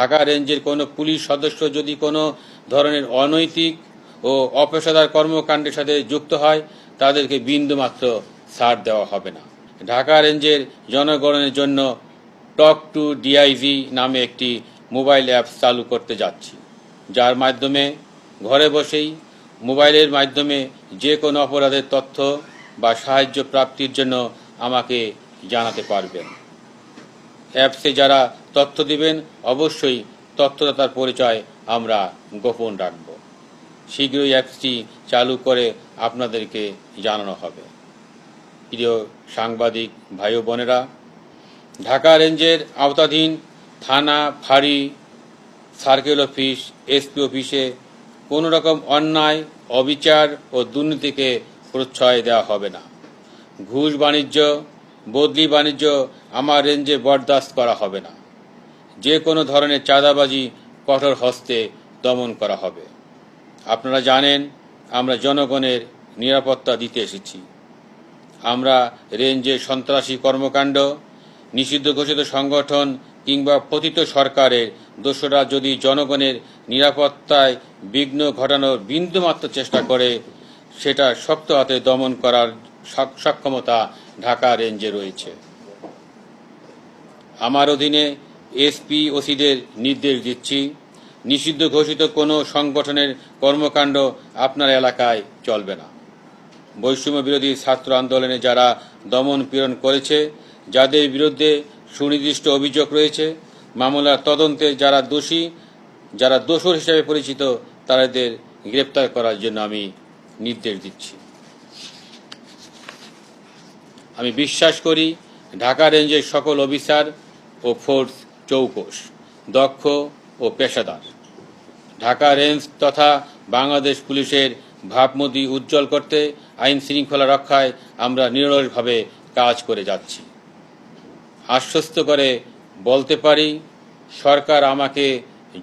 ঢাকা রেঞ্জের কোনো পুলিশ সদস্য যদি কোনো ধরনের অনৈতিক ও অপেশাদার কর্মকাণ্ডের সাথে যুক্ত হয় তাদেরকে বিন্দুমাত্র ছাড় দেওয়া হবে না। ঢাকা রেঞ্জের জনগণের জন্য টক টু ডিআইজি নামে একটি মোবাইল অ্যাপ চালু করতে যাচ্ছি, যার মাধ্যমে ঘরে বসেই মোবাইলের মাধ্যমে যে কোনো অপরাধের তথ্য বা সাহায্য প্রাপ্তির জন্য আমাকে জানাতে পারবেন। অ্যাপসে যারা তথ্য দিবেন অবশ্যই তথ্যদাতার পরিচয় আমরা গোপন রাখব। শীঘ্রই অ্যাপসটি চালু করে আপনাদেরকে জানানো হবে। প্রিয় সাংবাদিক ভাই ও বোনেরা, ঢাকা রেঞ্জের আওতাধীন থানা, ফাঁড়ি, সার্কেল অফিস, এসপি অফিসে কোনো রকম অন্যায়, অবিচার ও দুর্নীতিকে প্রশ্রয় দেওয়া হবে না। ঘুষ বাণিজ্য, বদলি বাণিজ্য আমার রেঞ্জে বরদাস্ত করা হবে না। যে কোনো ধরনের চাঁদাবাজি কঠোর হস্তে দমন করা হবে। আপনারা জানেন আমরা জনগণের নিরাপত্তা দিতে এসেছি। আমরা রেঞ্জে সন্ত্রাসী কর্মকাণ্ড, নিষিদ্ধ ঘোষিত সংগঠন কিংবা পতিত সরকারের দোসররা যদি জনগণের নিরাপত্তায় বিঘ্ন ঘটানোর বিন্দুমাত্র চেষ্টা করে সেটা শক্ত হাতে দমন করার সক্ষমতা ঢাকা রেঞ্জে রয়েছে। আমার অধীনে এসপি ওসিদের নির্দেশ দিচ্ছি, নিষিদ্ধ ঘোষিত কোনো সংগঠনের কর্মকাণ্ড আপনার এলাকায় চলবে না। বৈষম্য বিরোধী ছাত্র আন্দোলনে যারা দমন পীড়ন করেছে, যাদের বিরুদ্ধে সুনির্দিষ্ট অভিযোগ রয়েছে, মামলার তদন্তে যারা দোষী, যারা দোষর হিসেবে পরিচিত, তাদের গ্রেপ্তার করার জন্য আমি নির্দেশ দিচ্ছি। আমি বিশ্বাস করি ঢাকা রেঞ্জের সকল অফিসার ও ফোর্স চৌকস, দক্ষ ও পেশাদার। ঢাকা রেঞ্জ তথা বাংলাদেশ পুলিশের ভাবমূর্তি উজ্জ্বল করতে আইন শৃঙ্খলা রক্ষায় আমরা নিরলসভাবে কাজ করে যাচ্ছি। আশ্বস্ত করে বলতে পারি, সরকার আমাকে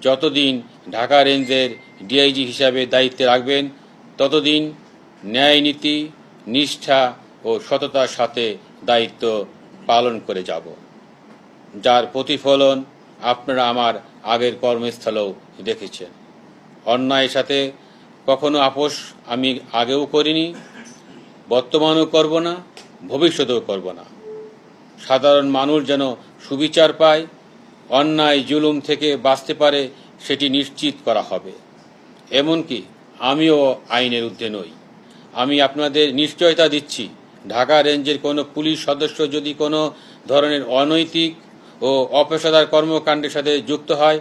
যতদিন ঢাকা রেঞ্জের ডিআইজি হিসাবে দায়িত্বে রাখবেন ততদিন ন্যায় নীতি, নিষ্ঠা ও সততার সাথে দায়িত্ব পালন করে যাব, যার প্রতিফলন আপনারা আমার আগের কর্মস্থলেও দেখেছেন। অন্যায়ের সাথে কখনো আপোষ আমি আগেও করিনি, বর্তমানেও করব না, ভবিষ্যতেও করব না। সাধারণ মানুষ যেন সুবিচার পায়, অন্যায় জুলুম থেকে বাঁচতে পারে সেটি নিশ্চিত করা হবে। এমনকি আমিও আইনের ঊর্ধ্বে নই। আমি আপনাদের নিশ্চয়তা দিচ্ছি, ঢাকা রেঞ্জের কোনো পুলিশ সদস্য যদি কোনো ধরনের অনৈতিক ও অপেশাদার কর্মকাণ্ডের সাথে যুক্ত হয়